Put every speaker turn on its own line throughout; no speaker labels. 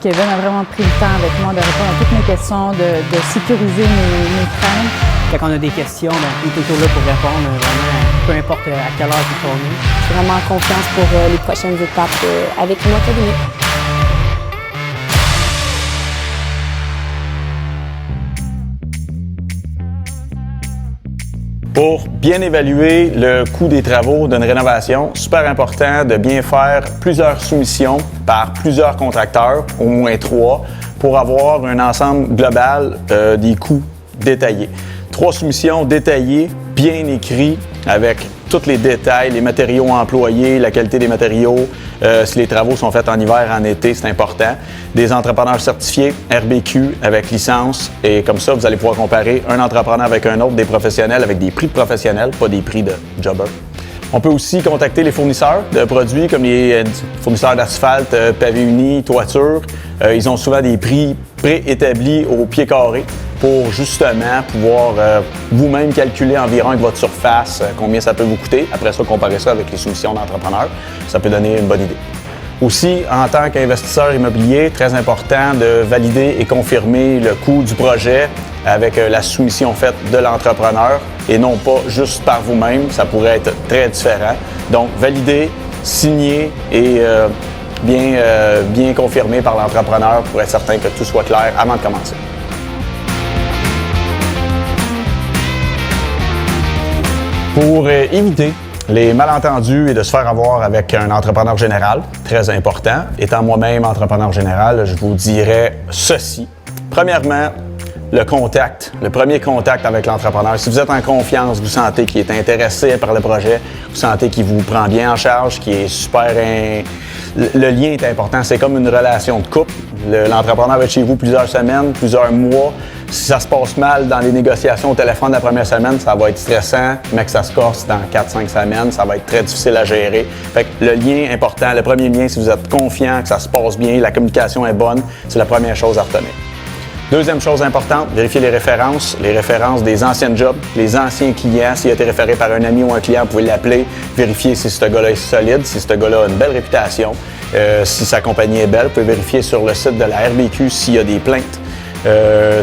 Kevin a vraiment pris le temps avec moi de répondre à toutes mes questions, de sécuriser mes craintes.
Quand on a des questions, il est toujours là pour répondre, vraiment, peu importe à quelle heure il tourne.
Je suis vraiment en confiance pour les prochaines étapes avec mon cabinet.
Pour bien évaluer le coût des travaux d'une rénovation, super important de bien faire plusieurs soumissions par plusieurs contracteurs, au moins 3, pour avoir un ensemble global des coûts détaillés. 3 soumissions détaillées, bien écrites, avec tous les détails, les matériaux employés, la qualité des matériaux, si les travaux sont faits en hiver, en été, c'est important. Des entrepreneurs certifiés, RBQ, avec licence, et comme ça, vous allez pouvoir comparer un entrepreneur avec un autre, des professionnels avec des prix de professionnels, pas des prix de jobber. On peut aussi contacter les fournisseurs de produits comme les fournisseurs d'asphalte, pavés unis, toiture. Ils ont souvent des prix préétablis au pied carré pour justement pouvoir vous-même calculer environ avec votre surface combien ça peut vous coûter. Après ça, comparer ça avec les soumissions d'entrepreneurs. Ça peut donner une bonne idée. Aussi, en tant qu'investisseur immobilier, très important de valider et confirmer le coût du projet avec la soumission faite de l'entrepreneur et non pas juste par vous-même. Ça pourrait être très différent. Donc, valider, signer et bien confirmé par l'entrepreneur pour être certain que tout soit clair avant de commencer. Pour éviter les malentendus et de se faire avoir avec un entrepreneur général, très important. Étant moi-même entrepreneur général, je vous dirais ceci. Premièrement, le premier contact avec l'entrepreneur. Si vous êtes en confiance, vous sentez qu'il est intéressé par le projet, vous sentez qu'il vous prend bien en charge, qu'il est super... Le lien est important, c'est comme une relation de couple. L'entrepreneur va être chez vous plusieurs semaines, plusieurs mois. Si ça se passe mal dans les négociations au téléphone la première semaine, ça va être stressant, mais que ça se corse dans 4-5 semaines, ça va être très difficile à gérer. Fait que le lien est important, le premier lien, si vous êtes confiant, que ça se passe bien, la communication est bonne, c'est la première chose à retenir. Deuxième chose importante, vérifier les références des anciens jobs, les anciens clients. S'il a été référé par un ami ou un client, vous pouvez l'appeler, vérifier si ce gars-là est solide, si ce gars-là a une belle réputation, si sa compagnie est belle. Vous pouvez vérifier sur le site de la RBQ s'il y a des plaintes,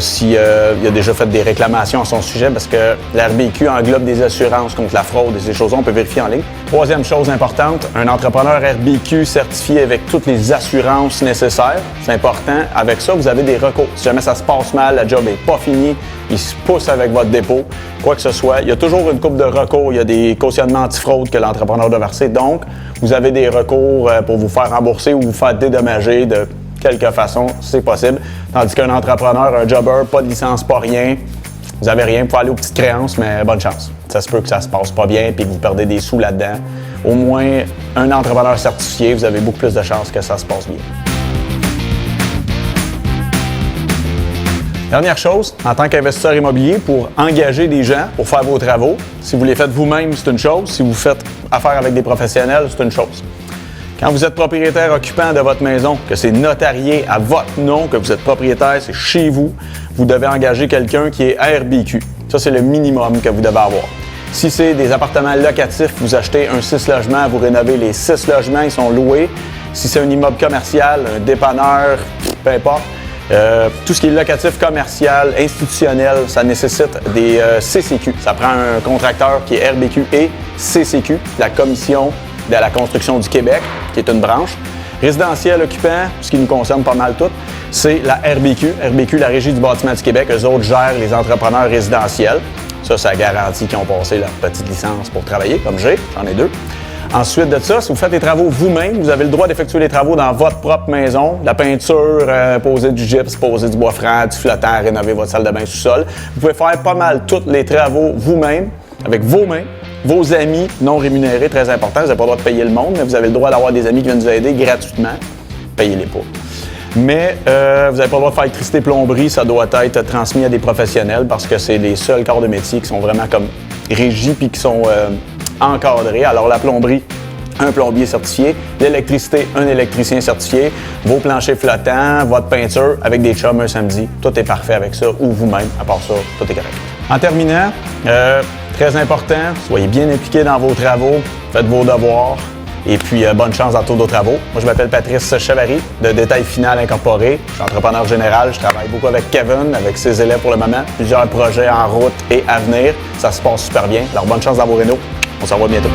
s'il a déjà fait des réclamations à son sujet, parce que la RBQ englobe des assurances contre la fraude et ces choses-là, on peut vérifier en ligne. Troisième chose importante, un entrepreneur RBQ certifié avec toutes les assurances nécessaires. C'est important. Avec ça, vous avez des recours. Si jamais ça se passe mal, la job n'est pas finie, il se pousse avec votre dépôt, quoi que ce soit. Il y a toujours une couple de recours. Il y a des cautionnements antifraude que l'entrepreneur doit verser. Donc, vous avez des recours pour vous faire rembourser ou vous faire dédommager de quelque façon, c'est possible. Tandis qu'un entrepreneur, un jobber, pas de licence, pas rien, vous n'avez rien, vous pouvez aller aux petites créances, mais bonne chance. Ça se peut que ça se passe pas bien et que vous perdez des sous là-dedans. Au moins, un entrepreneur certifié, vous avez beaucoup plus de chances que ça se passe bien. Dernière chose, en tant qu'investisseur immobilier, pour engager des gens pour faire vos travaux, si vous les faites vous-même, c'est une chose. Si vous faites affaire avec des professionnels, c'est une chose. Quand vous êtes propriétaire occupant de votre maison, que c'est notarié à votre nom, que vous êtes propriétaire, c'est chez vous, vous devez engager quelqu'un qui est RBQ. Ça, c'est le minimum que vous devez avoir. Si c'est des appartements locatifs, vous achetez un 6 logements, vous rénovez les 6 logements, ils sont loués. Si c'est un immeuble commercial, un dépanneur, peu importe, tout ce qui est locatif, commercial, institutionnel, ça nécessite des CCQ. Ça prend un contracteur qui est RBQ et CCQ, la Commission de la construction du Québec, qui est une branche. Résidentiel occupant, ce qui nous concerne pas mal tout, c'est la RBQ. RBQ, la Régie du bâtiment du Québec. Eux autres gèrent les entrepreneurs résidentiels. Ça garantit qu'ils ont passé leur petite licence pour travailler, comme j'en ai 2. Ensuite de ça, si vous faites les travaux vous-même, vous avez le droit d'effectuer les travaux dans votre propre maison. La peinture, poser du gypse, poser du bois franc, du flottant, rénover votre salle de bain sous-sol. Vous pouvez faire pas mal tous les travaux vous-même, avec vos mains. Vos amis non rémunérés, très important. Vous n'avez pas le droit de payer le monde, mais vous avez le droit d'avoir des amis qui viennent vous aider gratuitement. Payez-les pas. Mais vous n'avez pas le droit de faire électricité, plomberie. Ça doit être transmis à des professionnels parce que c'est les seuls corps de métier qui sont vraiment comme régis puis qui sont encadrés. Alors la plomberie, un plombier certifié. L'électricité, un électricien certifié. Vos planchers flottants, votre peinture avec des chums un samedi. Tout est parfait avec ça ou vous-même. À part ça, tout est correct. En terminant, très important, soyez bien impliqués dans vos travaux, faites vos devoirs. Et puis, bonne chance dans tous nos travaux. Moi, je m'appelle Patrice Chevary, de Détail Final Incorporé. Je suis entrepreneur général. Je travaille beaucoup avec Kevin, avec ses élèves pour le moment. Plusieurs projets en route et à venir. Ça se passe super bien. Alors, bonne chance dans vos rénaux. On se revoit bientôt.